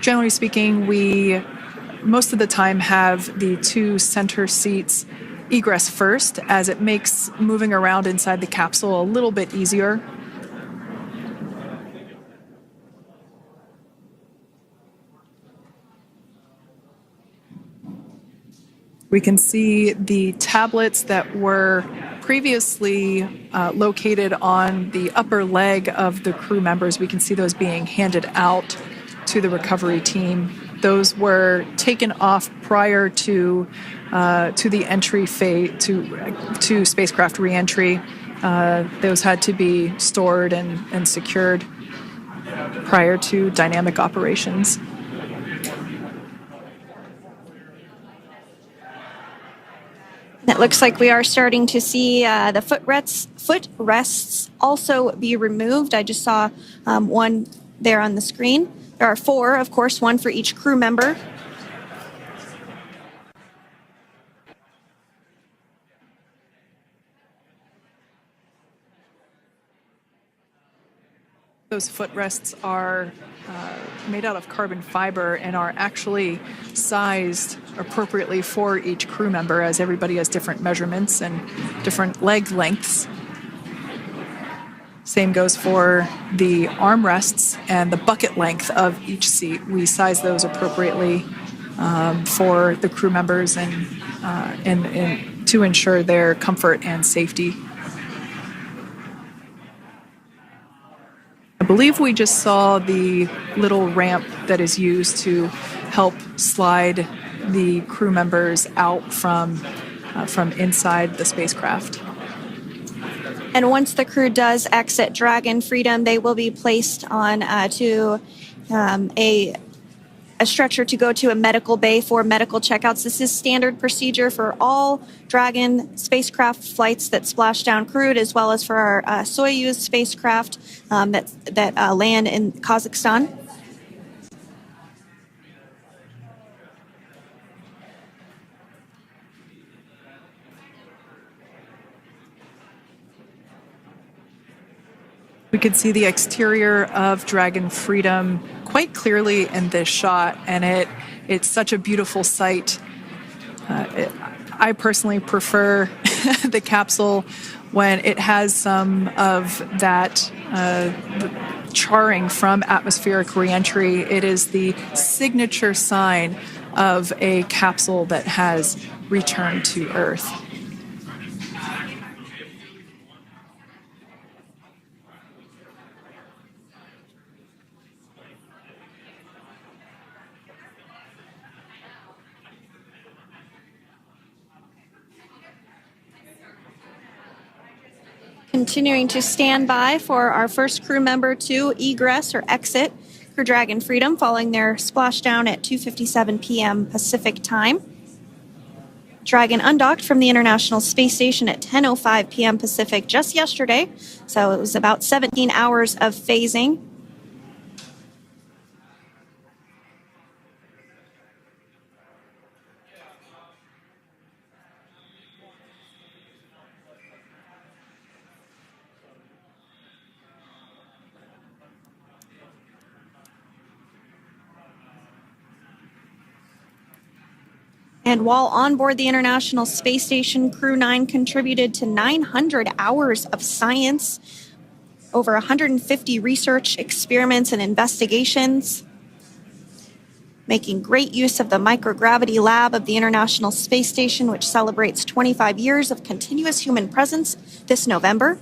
Generally speaking, we most of the time have the 2 center seats egress first, as it makes moving around inside the capsule a little bit easier. We can see the tablets that were previously located on the upper leg of the crew members. We can see those being handed out to the recovery team. Those were taken off prior to the entry phase, to spacecraft reentry. Those had to be stored and secured prior to dynamic operations. It looks like we are starting to see the footrests also be removed. I just saw one there on the screen. There are 4, of course, 1 for each crew member. Those footrests are made out of carbon fiber and are actually sized appropriately for each crew member, as everybody has different measurements and different leg lengths. Same goes for the armrests and the bucket length of each seat. We size those appropriately for the crew members and to ensure their comfort and safety. I believe we just saw the little ramp that is used to help slide the crew members out from inside the spacecraft. And once the crew does exit Dragon Freedom, they will be placed on to a stretcher to go to a medical bay for medical checkouts. This is standard procedure for all Dragon spacecraft flights that Splashdown crewed, as well as for our Soyuz spacecraft that land in Kazakhstan. We could see the exterior of Dragon Freedom quite clearly in this shot, and it's such a beautiful sight. I personally prefer the capsule when it has some of that charring from atmospheric reentry. It is the signature sign of a capsule that has returned to Earth. Continuing to stand by for our first crew member to egress or exit Crew Dragon Freedom following their splashdown at 2:57 p.m. Pacific time. Dragon undocked from the International Space Station at 10:05 p.m. Pacific just yesterday, so it was about 17 hours of phasing. And while on board the International Space Station, Crew 9 contributed to 900 hours of science, over 150 research experiments and investigations, making great use of the microgravity lab of the International Space Station, which celebrates 25 years of continuous human presence this November.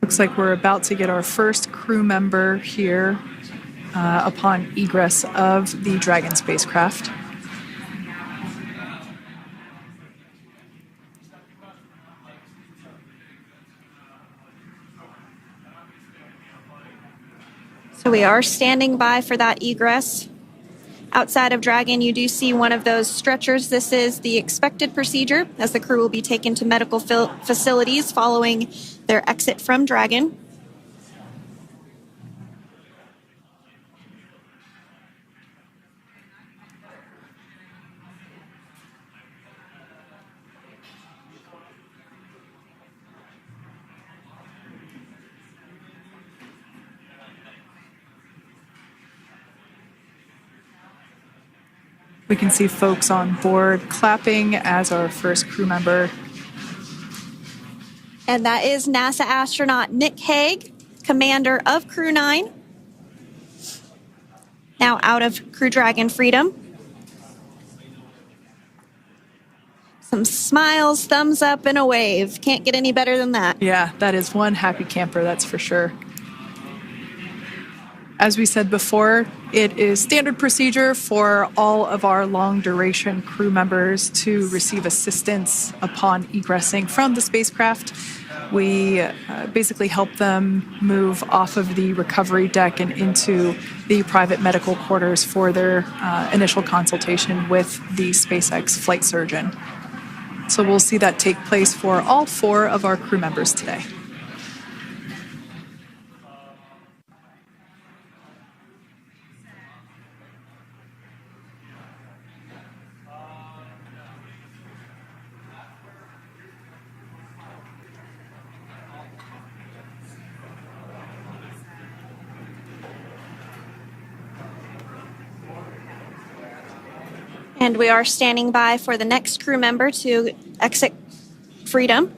Looks like we're about to get our first crew member here upon egress of the Dragon spacecraft. So we are standing by for that egress. Outside of Dragon, you do see one of those stretchers. This is the expected procedure as the crew will be taken to medical facilities following their exit from Dragon. We can see folks on board clapping as our first crew member. And that is NASA astronaut Nick Hague, commander of Crew 9, now out of Crew Dragon Freedom. Some smiles, thumbs up, and a wave. Can't get any better than that. Yeah, that is one happy camper, that's for sure. As we said before, it is standard procedure for all of our long-duration crew members to receive assistance upon egressing from the spacecraft. We basically help them move off of the recovery deck and into the private medical quarters for their initial consultation with the SpaceX flight surgeon. So we'll see that take place for all 4 of our crew members today. And we are standing by for the next crew member to exit Freedom.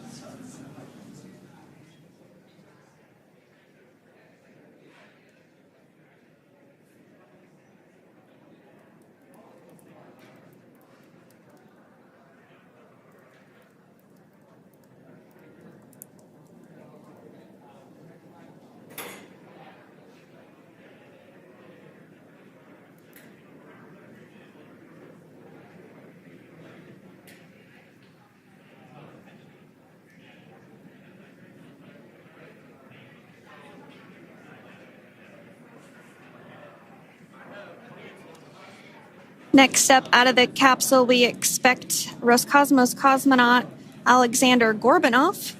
Next up out of the capsule, we expect Roscosmos cosmonaut Alexander Gorbanov.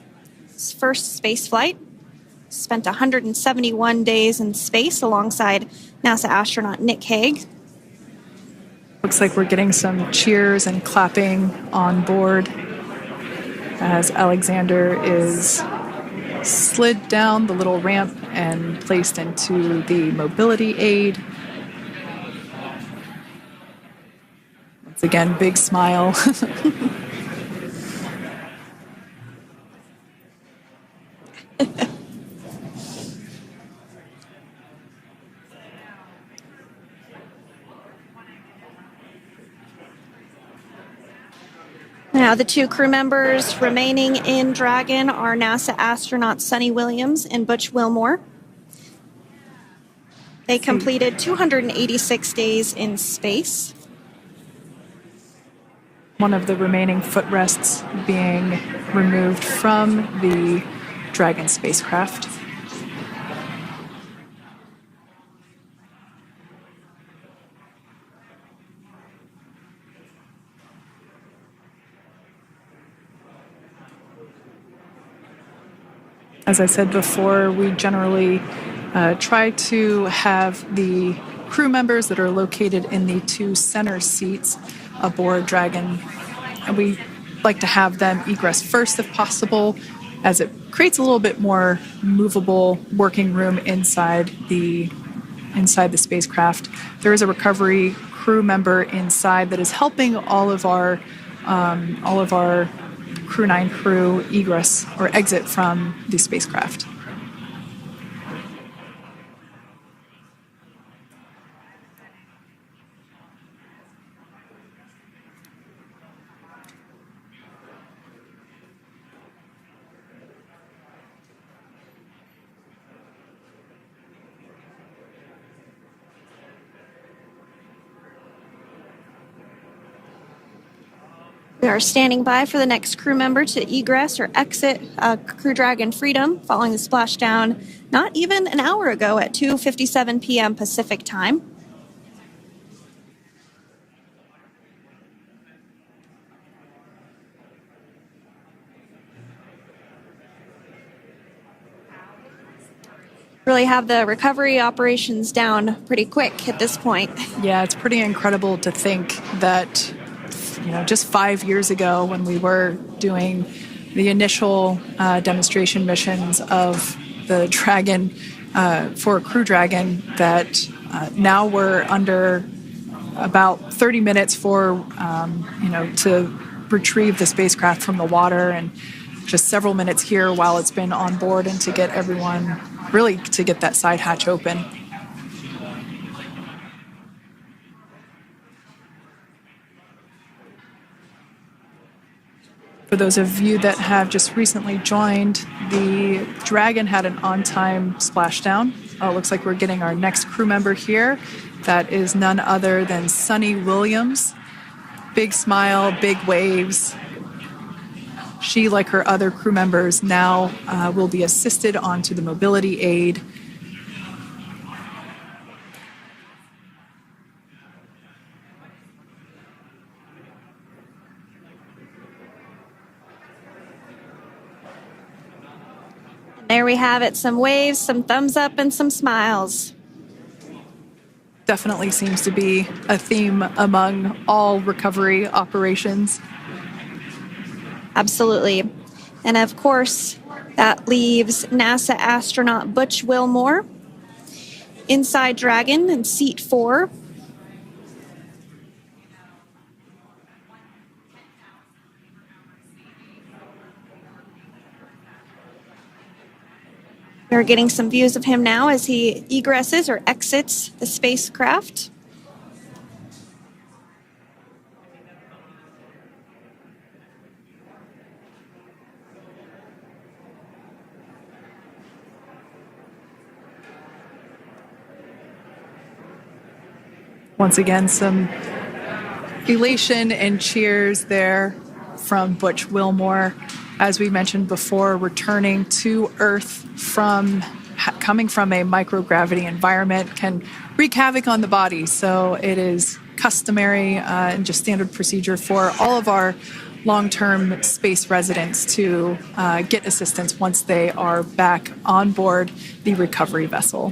His first space flight. Spent 171 days in space alongside NASA astronaut Nick Hague. Looks like we're getting some cheers and clapping on board as Alexander is slid down the little ramp and placed into the mobility aid. Once again, big smile. Now, the 2 crew members remaining in Dragon are NASA astronauts Sunny Williams and Butch Wilmore. They completed 286 days in space. One of the remaining footrests being removed from the Dragon spacecraft. As I said before, we generally try to have the crew members that are located in the two center seats aboard Dragon, and we like to have them egress first if possible, as it creates a little bit more movable working room inside the spacecraft. There is a recovery crew member inside that is helping all of our Crew 9 crew egress or exit from the spacecraft. We are standing by for the next crew member to egress or exit Crew Dragon Freedom following the splashdown not even an hour ago at 2:57 p.m. Pacific time. Really have the recovery operations down pretty quick at this point. Yeah, it's pretty incredible to think that, just 5 years ago when we were doing the initial demonstration missions of the Dragon for Crew Dragon, that now we're under about 30 minutes for, to retrieve the spacecraft from the water, and just several minutes here while it's been on board and to get everyone, really to get that side hatch open. For those of you that have just recently joined, the Dragon had an on-time splashdown. It looks like we're getting our next crew member here. That is none other than Sunny Williams. Big smile, big waves. She, like her other crew members, now will be assisted onto the mobility aid. There we have it, some waves, some thumbs up, and some smiles. Definitely seems to be a theme among all recovery operations. Absolutely. And of course, that leaves NASA astronaut Butch Wilmore inside Dragon in seat 4. We're getting some views of him now as he egresses or exits the spacecraft. Once again, some elation and cheers there from Butch Wilmore. As we mentioned before, returning to Earth coming from a microgravity environment can wreak havoc on the body. So it is customary and just standard procedure for all of our long-term space residents to get assistance once they are back on board the recovery vessel.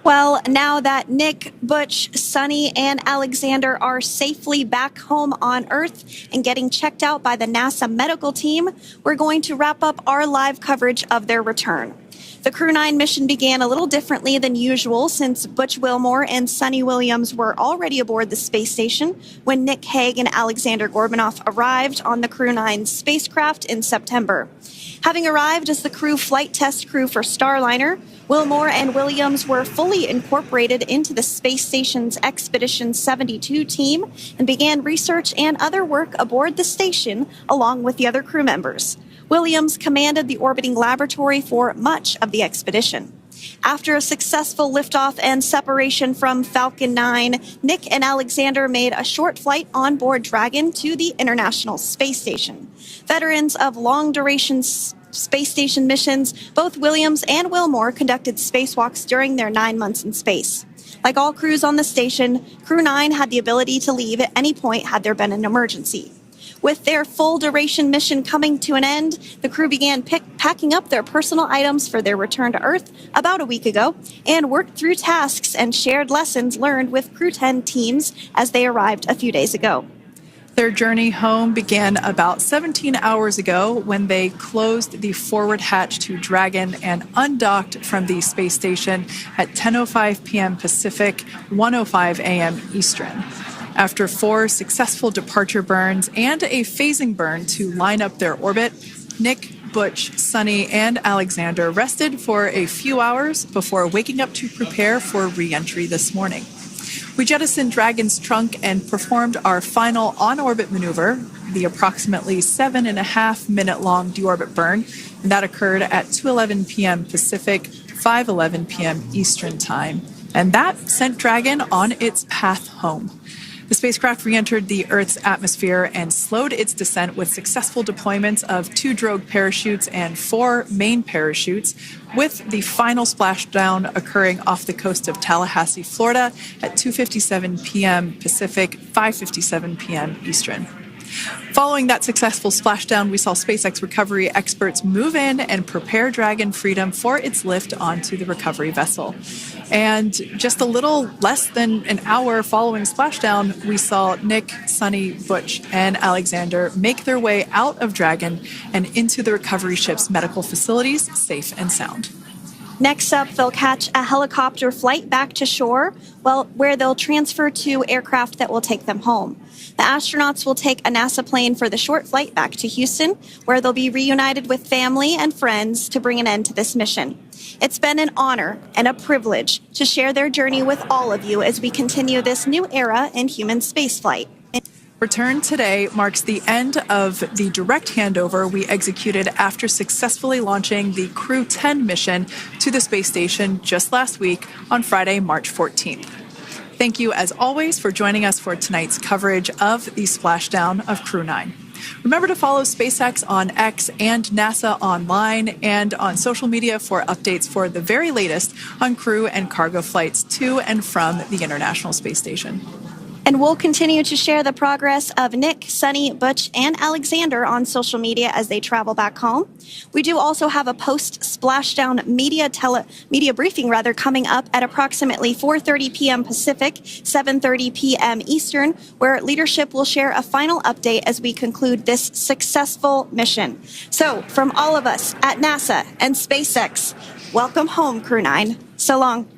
Well, now that Nick, Butch, Sunny, and Alexander are safely back home on Earth and getting checked out by the NASA medical team, we're going to wrap up our live coverage of their return. The Crew 9 mission began a little differently than usual since Butch Wilmore and Sonny Williams were already aboard the space station when Nick Hague and Alexander Gorbunoff arrived on the Crew 9 spacecraft in September. Having arrived as the crew flight test crew for Starliner, Wilmore and Williams were fully incorporated into the space station's Expedition 72 team and began research and other work aboard the station along with the other crew members. Williams commanded the orbiting laboratory for much of the expedition. After a successful liftoff and separation from Falcon 9, Nick and Alexander made a short flight on board Dragon to the International Space Station. Veterans of long-duration space station missions, both Williams and Wilmore conducted spacewalks during their 9 months in space. Like all crews on the station, Crew 9 had the ability to leave at any point had there been an emergency. With their full-duration mission coming to an end, the crew began packing up their personal items for their return to Earth about a week ago and worked through tasks and shared lessons learned with Crew 10 teams as they arrived a few days ago. Their journey home began about 17 hours ago when they closed the forward hatch to Dragon and undocked from the space station at 10:05 p.m. Pacific, 1:05 a.m. Eastern. After 4 successful departure burns and a phasing burn to line up their orbit, Nick, Butch, Sonny, and Alexander rested for a few hours before waking up to prepare for re-entry this morning. We jettisoned Dragon's trunk and performed our final on-orbit maneuver, the approximately 7.5-minute-long deorbit burn, and that occurred at 2:11 p.m. Pacific, 5:11 p.m. Eastern Time. And that sent Dragon on its path home. The spacecraft re-entered the Earth's atmosphere and slowed its descent with successful deployments of 2 drogue parachutes and 4 main parachutes, with the final splashdown occurring off the coast of Tallahassee, Florida at 2:57 p.m. Pacific, 5:57 p.m. Eastern. Following that successful splashdown, we saw SpaceX recovery experts move in and prepare Dragon Freedom for its lift onto the recovery vessel. And just a little less than an hour following splashdown, we saw Nick, Sonny, Butch, and Alexander make their way out of Dragon and into the recovery ship's medical facilities, safe and sound. Next up, they'll catch a helicopter flight back to shore, where they'll transfer to aircraft that will take them home. The astronauts will take a NASA plane for the short flight back to Houston, where they'll be reunited with family and friends to bring an end to this mission. It's been an honor and a privilege to share their journey with all of you as we continue this new era in human spaceflight. Return today marks the end of the direct handover we executed after successfully launching the Crew 10 mission to the space station just last week on Friday, March 14th. Thank you, as always, for joining us for tonight's coverage of the splashdown of Crew 9. Remember to follow SpaceX on X and NASA online and on social media for updates for the very latest on crew and cargo flights to and from the International Space Station. And we'll continue to share the progress of Nick, Sonny, Butch, and Alexander on social media as they travel back home. We do also have a post-splashdown media briefing coming up at approximately 4:30 p.m. Pacific, 7:30 p.m. Eastern, where leadership will share a final update as we conclude this successful mission. So, from all of us at NASA and SpaceX, welcome home, Crew 9. So long.